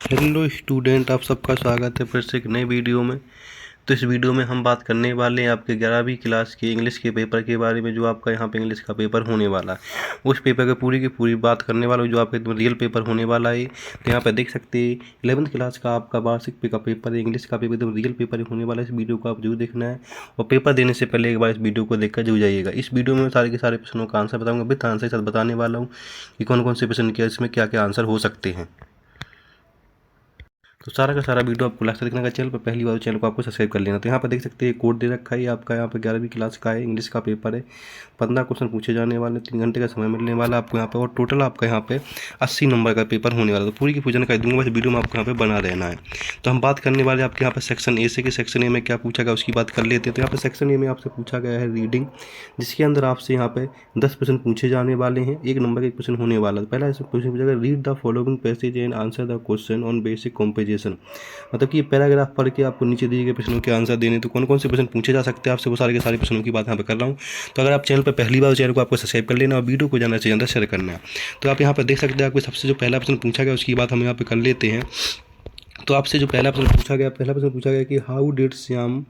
Hello student, आप सबका स्वागत है फिर से एक नए वीडियो में। तो इस वीडियो में हम बात करने वाले हैं आपके 11वीं क्लास के इंग्लिश के पेपर के बारे में, जो आपका यहाँ पे इंग्लिश का पेपर होने वाला है। उस पेपर की पूरी बात करने वाला हूँ, जो आपका रियल पेपर होने वाला है। तो यहाँ पे देख सकते हैं 11वीं क्लास का आपका वार्षिक का पेपर है, इंग्लिश का पेपर एकदम रियल पेपर होने वाला है। इस वीडियो को आप जरूर देखना है और पेपर देने से पहले एक बार इस वीडियो को देखकर जरूर जाइएगा। इस वीडियो में सारे के सारे प्रश्नों का आंसर बताऊँगा, विद आंसर के साथ बताने वाला हूँ कि कौन कौन से प्रश्न के इसमें क्या क्या आंसर हो सकते हैं। तो सारा का सारा वीडियो आपको लास्ट तक देखने का। चैनल पर पहली बार चैनल को आपको सब्सक्राइब कर लेना। तो यहाँ पर देख सकते हैं कोड दे रखा है आपका, यहाँ पर 11वीं क्लास का है, इंग्लिश का पेपर है। 15 क्वेश्चन पूछे जाने वाले, 3 घंटे का समय मिलने वाला आपको यहाँ पे, और टोटल आपका यहाँ पे 80 नंबर का पेपर होने वाला। तो पूरी की पूरी जानकारी दूंगा, बस वीडियो में आपको यहाँ पे बना रहना है। तो हम बात करने वाले आपके यहाँ पे सेक्शन ए से, कि सेक्शन ए में क्या पूछा गया उसकी बात कर लेते हैं। तो यहाँ पे सेक्शन ए में आपसे पूछा गया है रीडिंग, जिसके अंदर आपसे यहाँ पे 10 प्रश्न पूछे जाने वाले हैं। 1 नंबर का 1 प्रश्न होने वाला है। पहला क्वेश्चन पूछा गया, read the following passage and answer the question on basic composition. मतलब कि पैराग्राफ पढ़ के आपको नीचे दिए गए प्रश्नों के आंसर देने। तो कौन कौन से प्रश्न पूछे जा सकते हैं आपसे, वो सारे के सारे प्रश्नों की बात यहाँ पे कर रहा हूँ। तो अगर आप चैनल पर पहली बार, चैनल को आपको सब्सक्राइब कर लेना और वीडियो को ज़्यादा से ज़्यादा शेयर करना है। तो आप यहाँ पर देख सकते हैं आपको सबसे जो पहला प्रश्न पूछा गया उसकी बात हम यहाँ पे कर लेते हैं। तो आपसे जो पहला प्रश्न पूछा गया कि how did Shyam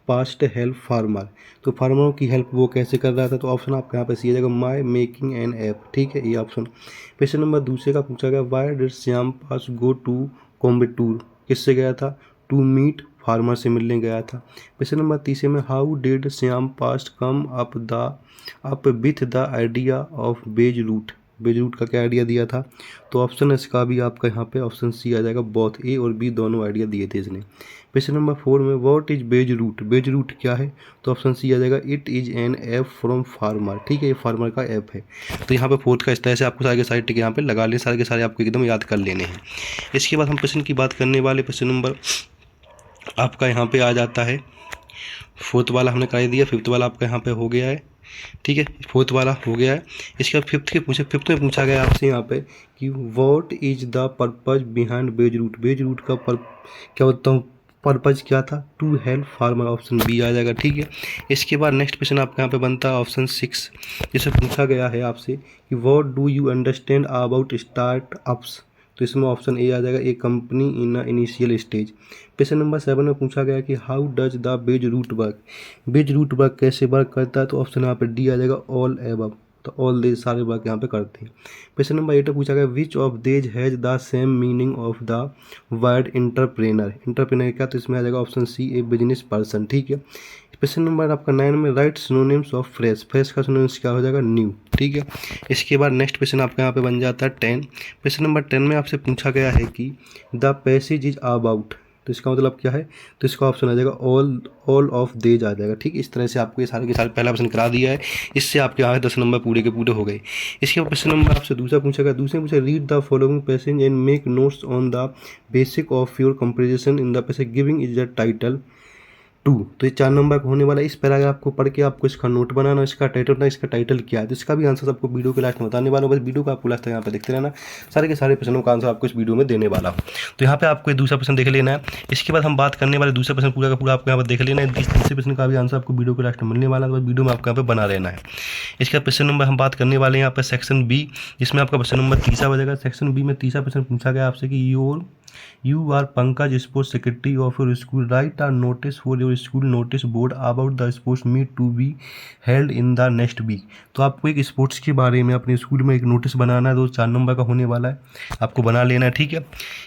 past help farmer. तो फार्मरों की हेल्प वो कैसे कर रहा था। तो ऑप्शन आपका यहाँ पे सी आ जाएगा, माई मेकिंग एन ऐप। ठीक है, ये ऑप्शन। क्वेश्चन नंबर दूसरे का पूछा गया, why did Shyam pass go to Coimbatore. किससे गया था, टू मीट फार्मर से मिलने गया था। क्वेश्चन नंबर तीसरे में, how did Shyam past come up with the idea of base root. Base root का क्या आइडिया दिया था। तो ऑप्शन इसका भी आपका यहाँ पे ऑप्शन सी आ जाएगा, बोथ ए और बी दोनों आइडिया दिए थे इसने। क्वेश्चन नंबर 4 में, what is base root. Base root क्या है। तो ऑप्शन सी आ जाएगा, it is an app from farmer. ठीक है, ये फार्मर का ऐप है। तो यहाँ पे फोर्थ का इस तरह से आपको सारे के सारे टिक यहाँ पे लगा लें, सारे के सारे आपको एकदम याद कर लेने हैं। इसके बाद हम प्रश्न की बात करने वाले, प्रश्न नंबर आपका यहाँ पे आ जाता है, फोर्थ वाला हमने कर दिया, फिफ्थ वाला आपका यहाँ पे हो गया है। ठीक है, फोर्थ वाला हो गया है। इसके बाद फिफ्थ में पूछा गया आपसे यहाँ पे कि what is the purpose behind base root. Base root का क्या बोलता हूँ, पर्पज क्या था, to help farmer. Option B आ जाएगा। ठीक है, इसके बाद नेक्स्ट क्वेश्चन आपका यहाँ पे बनता है ऑप्शन 6, जिसे पूछा गया है आपसे कि what do you understand about startups. तो इसमें ऑप्शन ए आ जाएगा, a company in initial stage. Question number 7 में पूछा गया कि how does the base root work. Base root work कैसे वर्क करता है। तो ऑप्शन यहाँ पे डी आ जाएगा, ऑल एबव। तो ऑल दे सारे वर्क यहाँ पे करते हैं। क्वेश्चन नंबर 8 में पूछा गया, विच ऑफ देज has the same meaning of the word entrepreneur. Entrepreneur क्या, तो इसमें आ जाएगा ऑप्शन सी, ए बिजनेस पर्सन। ठीक है, क्वेश्चन नंबर आपका 9 में, right synonyms of fresh. Fresh का सिनोनिम्स क्या हो जाएगा, न्यू। ठीक है, इसके बाद नेक्स्ट क्वेश्चन आपका यहाँ पे बन जाता है 10। क्वेश्चन नंबर 10 में आपसे पूछा गया है कि द पैसेज इज अबाउट। तो इसका मतलब क्या है। तो इसका ऑप्शन आ जाएगा, ऑल ऑफ देज आ जाएगा। ठीक, इस तरह से आपको ये सारे के सारे पहला प्रश्न करा दिया है। इससे आपके यहाँ 10 नंबर पूरे के पूरे हो गए। इसके बाद क्वेश्चन नंबर आपसे दूसरा पूछा गया, दूसरे पूछा, read the following passage and make notes on the basic of your comparison in the passage giving is the title 2। तो ये 4 नंबर का होने वाला है। इस पैराग्राफ को पढ़ के आपको इसका नोट बनाना, इसका टाइटल क्या है। तो इसका भी आंसर आपको वीडियो के लास्ट में बताने वाला हूँ, बस वीडियो को आपको लास्ट तक यहाँ पे देखते रहना। सारे के सारे प्रश्नों का आंसर आपको इस वीडियो में देने वाला हूँ। तो यहाँ पे आपको दूसरा प्रश्न देख लेना है। इसके बाद हम बात करने वाले दूसरा प्रश्न पूरा का पूरा आपको यहाँ पर देख लेना है। तीसरे प्रश्न का भी आंसर आपको वीडियो के लास्ट में मिलने वाला है, बस वीडियो में आपको यहाँ पे बना रहना है। इसका प्रश्न नंबर हम बात करने वाले हैं यहाँ पर सेक्शन बी, जिसमें आपका प्रश्न नंबर तीसरा बजेगा। सेक्शन बी में तीसरा प्रश्न पूछा गया आपसे कि You are Pankaj, sports secretary of your school. Write a notice for your school notice board about the sports meet to be held in the next week. तो आपको एक स्पोर्ट्स के बारे में अपने स्कूल में एक नोटिस बनाना है, 4 नंबर का होने वाला है, आपको बना लेना है। ठीक है,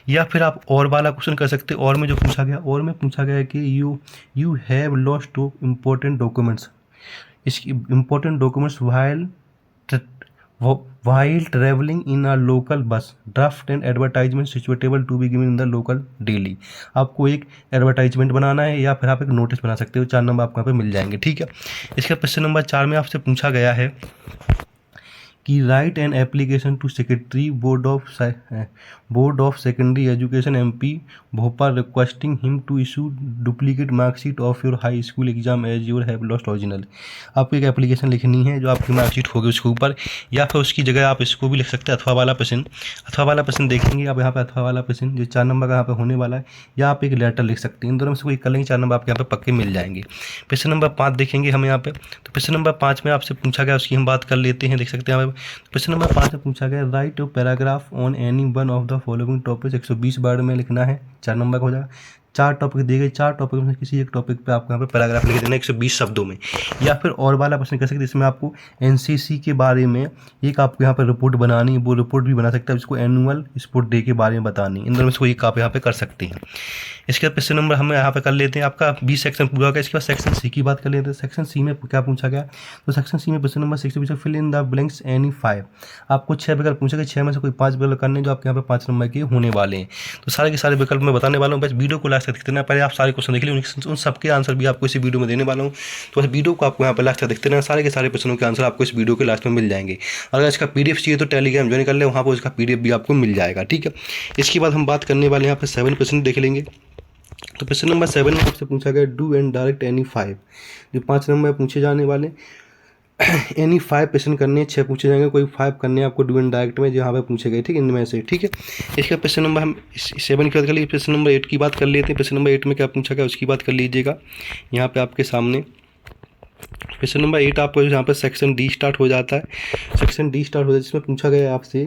या फिर आप और वाला क्वेश्चन कर सकते हैं। और में जो पूछा गया, और में पूछा गया है कि you have lost important documents. इसकी important documents while traveling in a local bus, draft and advertisement suitable to be given in the local daily। आपको एक एडवर्टाइजमेंट बनाना है या फिर आप एक नोटिस बना सकते हो। 4 नंबर आपको यहाँ पे मिल जाएंगे। ठीक है, इसका प्रश्न नंबर 4 में आपसे पूछा गया है कि write an application to secretary board of secondary education MP Bhopal requesting him to issue duplicate marksheet of your high school exam as your have lost original. आपको एक एप्लीकेशन लिखनी है जो आपकी मार्कशीट होगी उसके ऊपर, या फिर उसकी जगह आप इसको भी लिख सकते हैं, अथवा वाला प्रश्न देखेंगे आप यहाँ पे, अथवा वाला प्रश्न जो 4 नंबर का यहाँ पे होने वाला है, या आप एक लेटर लिख सकते हैं। इन दोनों में से कोई कर लेंगे, 4 नंबर आपके यहाँ पे पक्के मिल जाएंगे। प्रश्न नंबर 5 देखेंगे हम यहाँ पे। तो प्रश्न नंबर 5 में आपसे पूछा गया, उसकी हम बात कर लेते हैं। देख सकते हैं क्वेश्चन नंबर 5 में पूछा गया right paragraph on any one of the following topic, 120 word में लिखना है, 4 नंबर का हो जाएगा। 4 टॉपिक दिए गए, 4 टॉपिक में किसी एक टॉपिक पे आपको यहाँ पे पैराग्राफ लिख देना 120 शब्दों में। या फिर और वाला प्रश्न कर सकते हैं इसमें आपको एनसीसी के बारे में एक आपको यहाँ पर रिपोर्ट बनानी है, वो रिपोर्ट भी बना सकते हैं, इसको एनुअल स्पोर्ट डे के बारे में बतानी, इन दोनों में से कोई एक आप यहाँ पे कर सकते हैं। इसके बाद क्वेश्चन नंबर हम यहाँ पे कर लेते हैं, आपका 20 सेक्शन पूरा हो गया। इसके बाद सेक्शन सी की बात कर लेते हैं। सेक्शन सी में क्या पूछा गया, तो सेक्शन सी में क्वेश्चन नंबर 6 पूछा fill in the blanks any 5। आपको 6 विकल्प पूछेगा, 6 में से कोई 5 विकल्प करने जो आपके यहाँ पे 5 नंबर के होने वाले हैं। तो सारे के सारे विकल्प मैं बताने वाला हूँ, बस वीडियो को लास्ट तक देखते रहना। पहले आप सारे क्वेश्चन देख लीजिए, उन सबके आंसर भी आपको इसी वीडियो में देने वाला हूँ, तो बस वीडियो को आपको यहाँ पर लास्ट तक देखते रहना। सारे के सारे प्रश्नों के आंसर आपको इस वीडियो के लास्ट में मिल जाएंगे। अगर इसका पीडीएफ चाहिए तो टेलीग्राम ज्वाइन कर ले, वहाँ पर उसका पीडीएफ भी आपको मिल जाएगा, ठीक है। इसके बाद हम बात करने वाले यहाँ पर 7% देख लेंगे। तो क्वेश्चन नंबर 7 में आपसे पूछा गया डू एंड डायरेक्ट एनी 5, जो 5 नंबर पूछे जाने वाले एनी 5 क्वेश्चन करने, 6 पूछे जाएंगे, कोई 5 करने आपको डू एंड डायरेक्ट में जहाँ पे पूछे गए, ठीक है, इनमें से, ठीक है। इसका क्वेश्चन नंबर हम 7 की बात कर लीजिए, क्वेश्चन नंबर 8 की बात कर लेते हैं। क्वेश्चन नंबर 8 में क्या पूछा गया उसकी बात कर लीजिएगा यहाँ पे आपके सामने। क्वेश्चन नंबर 8 आपको यहाँ पर सेक्शन डी स्टार्ट हो जाता है, सेक्शन डी स्टार्ट हो जाता है, जिसमें पूछा गया है आपसे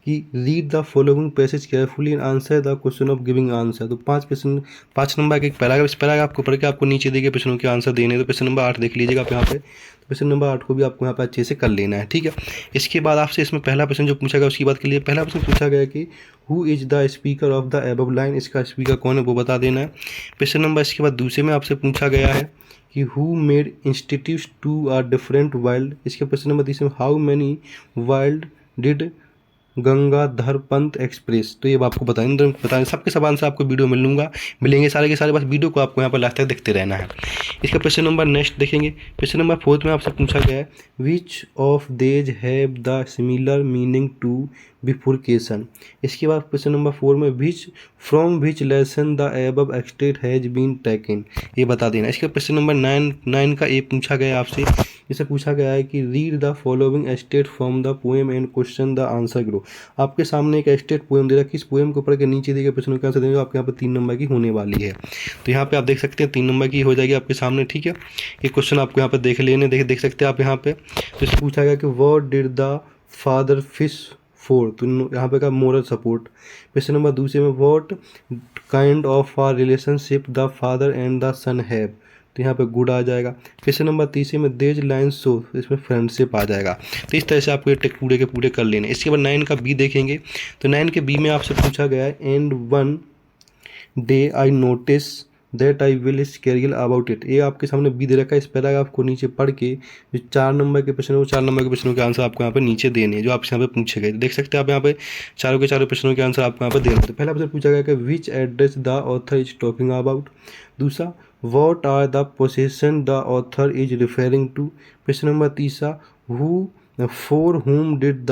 कि read the following passage carefully and answer the question of giving answer. तो 5 नंबर का एक पैराग्राफ, इस पैराग्राफ को पढ़ के आपको नीचे दिए गए प्रश्नों के आंसर देने। तो क्वेश्चन नंबर 8 देख लीजिएगा आप यहाँ पे, क्वेश्चन नंबर 8 को भी आपको यहाँ पे अच्छे से कर लेना है, ठीक है। इसके बाद आपसे इसमें पहला प्रश्न जो पूछा गया उसकी बात के लिए, पहला प्रश्न पूछा गया कि who is the speaker of the above line, इसका स्पीकर कौन है वो बता देना है। क्वेश्चन नंबर इसके बाद दूसरे में आपसे पूछा गया है कि who made institute to are different wild, इसके क्वेश्चन नंबर तीसरे में how many wild did Gangadhar Pant express. तो ये आपको बताएं सबके सब आंसर आपको वीडियो मिलेंगे सारे के सारे, बस वीडियो को आपको यहाँ पर लास्ट तक देखते रहना है। इसका क्वेश्चन नंबर नेक्स्ट देखेंगे। क्वेश्चन नंबर 4 में आपसे पूछा गया है which of these have the similar meaning to bifurcation. इसके बाद क्वेश्चन नंबर 4 में which from which lesson the above extract has been taken, ये बता देना। इसका क्वेश्चन नंबर 9 का ए पूछा गया आपसे, इसे पूछा गया है कि read the following estate from the poem and question the answer grow. आपके सामने एक एस्टेट पोएम दे रखा है, इस पोएम को पढ़ के नीचे दिए गए प्रश्नों के आंसर देंगे, आपके यहाँ पर 3 नंबर की होने वाली है। तो यहाँ पे आप देख सकते हैं 3 नंबर की हो जाएगी आपके सामने, ठीक है। ये क्वेश्चन आपको यहाँ पर देख सकते हैं आप यहाँ पे। तो इससे पूछा गया कि what did the father fish four, तो यहाँ पे का मोरल सपोर्ट। क्वेश्चन नंबर दूसरे में what kind of are relationship the father and the son have, तो यहाँ पे गुड आ जाएगा। क्वेश्चन नंबर तीसरे में देज लाइन शो, इसमें फ्रेंडशिप आ जाएगा। तो इस तरह से आपको ये टेक पूरे के पूरे कर लेने। इसके बाद 9 का बी देखेंगे। तो 9 के बी में आपसे पूछा गया है and one day I notice that I will scary about it. ये आपके सामने बी दे रखा है, इस पैराग्राफ को नीचे पढ़ के जो 4 नंबर के प्रश्न है वो 4 नंबर के प्रश्नों के आंसर आपको यहाँ पे नीचे देने हैं, जो आपसे यहाँ पे पूछे गए। देख सकते हैं आप यहाँ पे चारों के चारों प्रश्नों के आंसर आपको यहाँ पे देने। तो पहला प्रश्न पूछा गया कि which address the author is talking about. दूसरा what are the possession the author is referring to. Question number तीसरा who for whom did the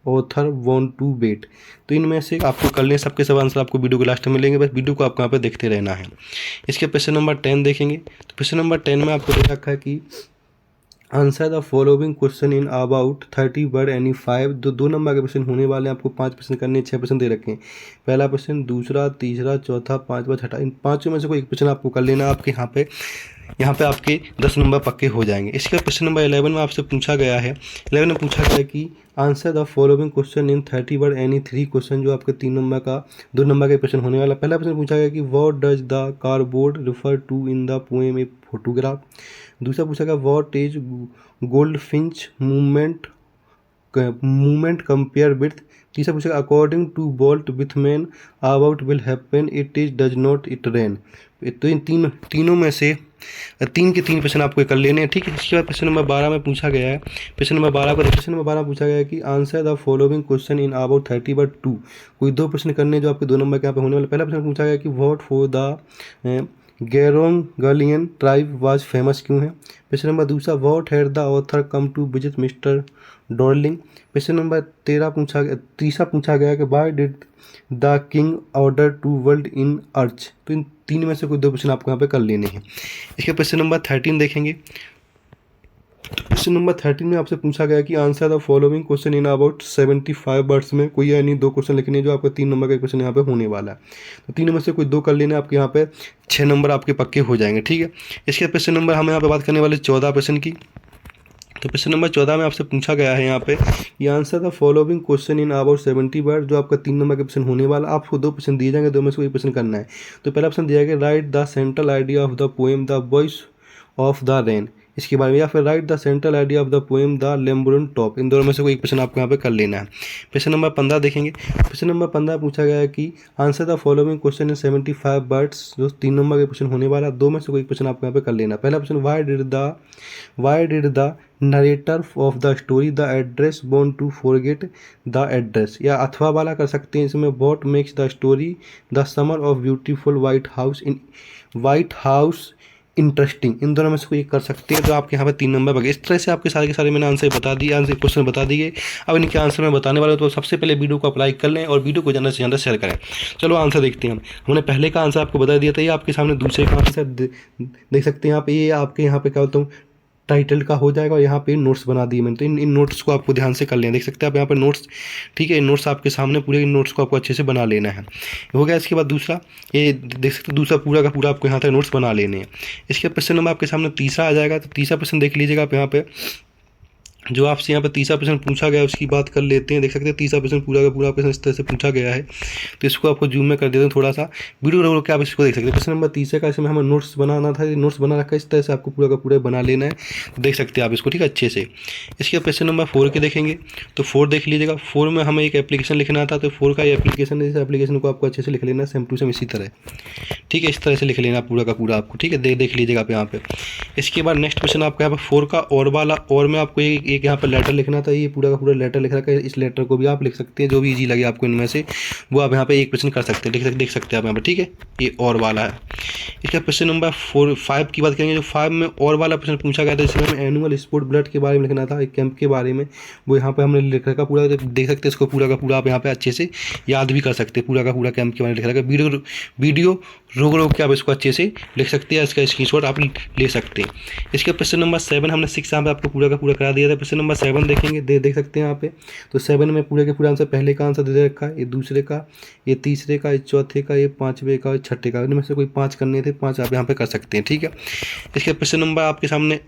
author want to wait. तो इनमें से आपको कर लें, सबके सब आंसर आपको वीडियो के लास्ट में मिलेंगे, बस वीडियो को आपको यहाँ पे देखते रहना है। इसके क्वेश्चन नंबर 10 देखेंगे। तो क्वेश्चन नंबर 10 में आपको दे रखा है कि answer the following question in about 30 word any 5। 2 number के क्वेश्चन होने वाले हैं, आपको 5 प्रश्न करने, 6 प्रश्न दे रखे हैं। पहला प्रश्न, दूसरा, तीसरा, चौथा, 5वां, छठा, इन 5 में से कोई एक प्रश्न आपको कर लेना। आपके यहाँ पे आपके 10 नंबर पक्के हो जाएंगे। इसका क्वेश्चन नंबर 11 में आपसे पूछा गया है, 11 में पूछा गया है कि answer the following question in 30 word any 3 question, जो आपके 2 नंबर का क्वेश्चन होने वाला। पहला प्रश्न पूछा गया कि what does the cardboard refer to in the poem a photograph. दूसरा पूछा गया what is goldfinch movement compare with. तीसरा पूछा according to bolt with man about will happen it is does not it rain. तो इन तीनों में से 3 के 3 प्रश्न आपको कर लेने हैं, ठीक है। इसके बाद क्वेश्चन नंबर 12 में पूछा गया है, क्वेश्चन नंबर 12 पूछा गया है कि answer the following question in about 30 word 2। कोई 2 प्रश्न करने जो आपके 2 नंबर के यहाँ पे होने वाले। पहला प्रश्न पूछा गया कि what for the Gerongalian tribe was famous क्यों है। क्वेश्चन नंबर दूसरा what had the author come to visit mister Darling. Question number तीसरा पूछा गया कि why did the king order to world in arch. तो इन 3 में से कोई 2 प्रश्न आपको यहाँ पे कर लेने हैं। इसके क्वेश्चन नंबर 13 देखेंगे। क्वेश्चन नंबर 13 में आपसे पूछा गया कि answer the following question in about 75 words में कोई यानी 2 क्वेश्चन लिखने हैं, जो आपका 3 नंबर का क्वेश्चन यहाँ पे होने वाला है। तो 3 में से कोई 2 कर लेने, आपके यहाँ पे 6 नंबर आपके पक्के हो जाएंगे, ठीक है। इसके क्वेश्चन नंबर हम यहाँ पे बात करने वाले 14 प्रश्न की। तो क्वेश्चन नंबर 14 में आपसे पूछा गया है यहाँ पे ये answer the following question in about 70 word, जो आपका 3 नंबर का क्वेश्चन होने वाला। आपको 2 क्वेश्चन दिए जाएंगे, 2 में से कोई क्वेश्चन करना है। तो पहला ऑप्शन दिया गया write the central idea of the poem the voice of the rain, इसके बारे में, या फिर write the central idea of the poem the laburnum top. इन दोनों में से कोई एक क्वेश्चन आपको यहाँ पे कर लेना है। क्वेश्चन नंबर 15 देखेंगे। क्वेश्चन नंबर 15 पूछा गया है कि answer the following question in 75 words, जो 3 नंबर का क्वेश्चन होने वाला। 2 में से कोई क्वेश्चन आपको यहाँ पे कर लेना है। पहला question why did the narrator of the story the address born to forget the address, या अथवा वाला कर सकते हैं इसमें, what makes the story the summer of beautiful white house interesting. इन दोनों में से कोई एक कर सकते हैं। तो आपके यहाँ पे 3 नंबर बगे। इस तरह से आपके सारे के सारे मैंने आंसर बता दिए, आंसर क्वेश्चन बता दिए। अब इनके आंसर मैं बताने वाला हूँ, तो सबसे पहले वीडियो को अप्लाई कर लें और वीडियो को ज़्यादा से ज़्यादा शेयर करें। चलो आंसर देखते हैं। हमने पहले का आंसर आपको बता दिया था, ये आपके सामने दूसरे का आंसर देख सकते हैं यहाँ पे। ये आपके यहाँ पे क्या बोलता हूँ टाइटल का हो जाएगा, और यहाँ पे नोट्स बना दिए मैंने। तो इन नोट्स को आपको ध्यान से कर लें। देख सकते हैं आप यहाँ पर नोट्स, ठीक है। इन नोट्स आपके सामने पूरे, इन नोट्स को आपको अच्छे से बना लेना है। हो गया। इसके बाद दूसरा, ये देख सकते हैं दूसरा पूरा का पूरा आपको यहाँ तक नोट्स बना लेने हैं। इसके क्वेश्चन नंबर आपके सामने तीसरा आ जाएगा। तो तीसरा क्वेश्चन देख लीजिएगा आप यहाँ पे, जो आपसे यहाँ पर तीसरा प्रश्न पूछा गया है उसकी बात कर लेते हैं। देख सकते हैं तीसरा प्रश्न पूरा का पूरा प्रश्न इस तरह से पूछा गया है। तो इसको आपको जूम में कर देते हैं थोड़ा सा, वीडियो रोक के आप इसको देख सकते हैं। प्रश्न नंबर तीसरे का इसमें हमें नोट्स बनाना था, नोट्स बना रखा है। इस तरह से आपको पूरा का पूरा बना लेना है। तो देख सकते हैं आप इसको, ठीक है, अच्छे से। इसके बाद क्वेश्चन नंबर 4 के देखेंगे। तो 4 देख लीजिएगा। 4 में हमें एक एप्लीकेशन लिखना था। तो 4 का ये एप्लीकेशन है, इस एप्लीकेशन को आपको अच्छे से लिख लेना है, सेम टू सेम इसी तरह, ठीक है। इस तरह से लिख लेना पूरा का पूरा आपको, ठीक है। देख लीजिएगा आप यहाँ पे। इसके बाद नेक्स्ट क्वेश्चन आपका यहाँ पर 4 का और वाला, और में आपको एक यहाँ पर लेटर लिखना था। ये पूरा का पूरा लेटर लिख रखा है। इस लेटर को भी आप लिख सकते हैं, जो भी इजी लगे आपको इनमें से वो आप यहाँ पे एक क्वेश्चन कर सकते हैं। देख सकते हैं आप यहाँ पे, ठीक है। ये और वाला है। इसका क्वेश्चन नंबर 5 की बात करेंगे। जो 5 में और वाला प्रश्न पूछा गया था, जिसमें हमें एनुअल स्पोर्ट ब्लड के बारे में लिखना था, एक कैंप के बारे में, वो यहाँ पे हमने लिख रखा पूरा। देख सकते हैं इसको पूरा का पूरा आप यहाँ पे अच्छे से याद भी कर सकते हैं। पूरा का पूरा कैंप के बारे में लिख रखा है। वीडियो रोक के आप इसको अच्छे से लिख सकते हैं। इसका स्क्रीनशॉट आप ले सकते हैं। इसके क्वेश्चन नंबर 7 हमने 6 यहाँ पे आपको पूरा का पूरा करा दिया था। क्वेश्चन नंबर 7 देखेंगे, देख सकते हैं यहाँ पे। तो 7 में पूरे के पूरा आंसर, पहले का आंसर दे रखा है, ये दूसरे का, ये तीसरे का, ये चौथे का, ये पाँचवें का, छठे का। इनमें से कोई 5 करने थे, 5 आप यहाँ पे कर सकते हैं, ठीक है। इसके क्वेश्चन नंबर आपके सामने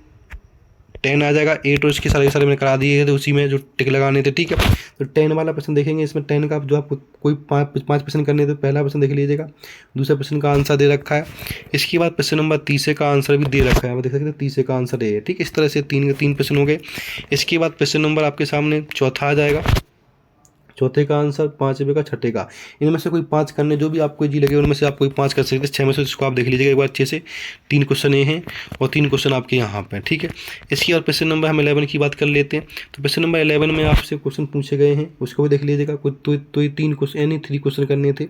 10 आ जाएगा। 8 और इसके सारे मैंने करा दिए थे, उसी में जो टिक लगाने थे, ठीक है। तो 10 वाला प्रश्न देखेंगे। इसमें 10 का जो आपको कोई 5 प्रश्न करने थे। पहला प्रश्न देख लीजिएगा, दूसरा प्रश्न का आंसर दे रखा है। इसके बाद प्रश्न नंबर 30 का आंसर भी दे रखा है। आप देख सकते हैं 30 का आंसर ये है, ठीक है। इस तरह से 3 प्रश्न हो गए। इसके बाद प्रश्न नंबर आपके सामने चौथा आ जाएगा। चौथे का आंसर, 5वें का, छठे का। इनमें से कोई 5 करने, जो भी आपको जी लगे उनमें से आप कोई 5 कर सकते हैं। 6 में से इसको आप देख लीजिएगा एक बार अच्छे से। 3 क्वेश्चन ये हैं और 3 क्वेश्चन आपके यहाँ पे, ठीक है। इसके बाद क्वेश्चन नंबर हम 11 की बात कर लेते हैं। तो क्वेश्चन नंबर 11 में आपसे क्वेश्चन पूछे गए हैं, उसको भी देख लीजिएगा। तो ये 3 क्वेश्चन, यानी 3 क्वेश्चन करने थे,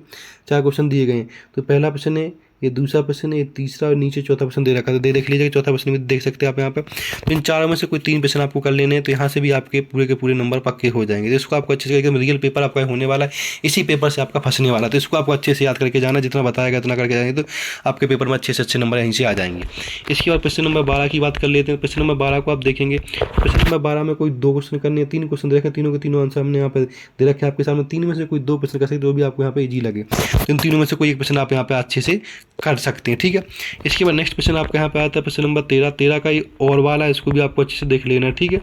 4 क्वेश्चन दिए गए हैं। तो पहला प्रश्न है, ये दूसरा प्रश्न है, ये तीसरा, और नीचे चौथा प्रश्न दे रखा है। तो देख लीजिएगा चौथा प्रश्न भी देख सकते हैं आप यहाँ पे। तो इन चारों में से कोई 3 प्रश्न आपको कर लेने हैं। तो यहाँ से भी आपके पूरे के पूरे नंबर पक्के हो जाएंगे। तो इसको आपको अच्छे से, एकदम रियल पेपर आपका होने वाला है, इसी पेपर से आपका फंसने वाला है। तो इसको आपको अच्छे से याद करके जाना, जितना बताएगा उतना करके जाएंगे तो आपके पेपर में अच्छे से अच्छे नंबर यहीं से आ जाएंगे। इसके बाद प्रश्न नंबर 12 की बात कर लेते हैं। प्रश्न नंबर 12 को आप देखेंगे। प्रश्न नंबर 12 में कोई 2 क्वेश्चन करने हैं, 3 क्वेश्चन दे रखे हैं। तीनों के तीनों आंसर हमने यहाँ पे दे रखे हैं आपके सामने। 3 में से कोई 2 प्रश्न कर सकते हैं, जो भी आपको यहाँ पे ईजी लगे। तो इन तीनों में से कोई एक प्रश्न आप यहाँ पे अच्छे से कर सकते हैं, ठीक है। इसके बाद नेक्स्ट क्वेश्चन आपका यहाँ पे आता है प्रश्न नंबर 13 का ये और वाला है, इसको भी आपको अच्छे से देख लेना है, ठीक है।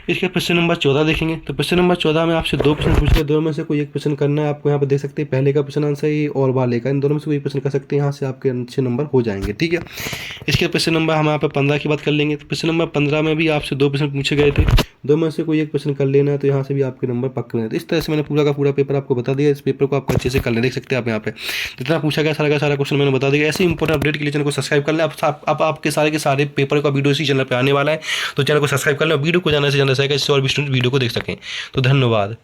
इसके प्रश्न नंबर 14 देखेंगे। तो प्रश्न नंबर 14 में आपसे 2 प्रश्न पूछे, दोनों में से कोई एक प्रश्न करना है। आपको यहाँ पे देख सकते हैं पहले का प्रश्न आंसर ये और वाले का, इन दोनों में से कोई प्रश्न कर सकते हैं। यहाँ से आपके अच्छे नंबर हो जाएंगे, ठीक है। इसके प्रश्न नंबर हम यहाँ पे 15 की बात कर लेंगे। तो प्रश्न नंबर 15 में भी आपसे 2 प्रश्न पूछे गए थे, 2 में से कोई एक प्रश्न कर लेना है। तो यहाँ से भी आपके नंबर पक्के होने। तो इस तरह से मैंने पूरा का पूरा पेपर आपको बता दिया। इस पेपर को आपको अच्छे से कर लें। देख सकते हैं आप यहाँ पे जितना पूछा गया सारा का सारा क्वेश्चन मैंने बता दिया। ऐसे इंपॉर्टेंट अपडेट के लिए चैनल को सब्सक्राइब कर लें। अब आपके सारे के सारे पेपर का वीडियो इसी चैनल पर आने वाला है, तो चैनल को सब्सक्राइब कर लें। वीडियो को जाने से ज़्यादा इससे और भी स्टूडेंट वीडियो को देख सकें। तो धन्यवाद।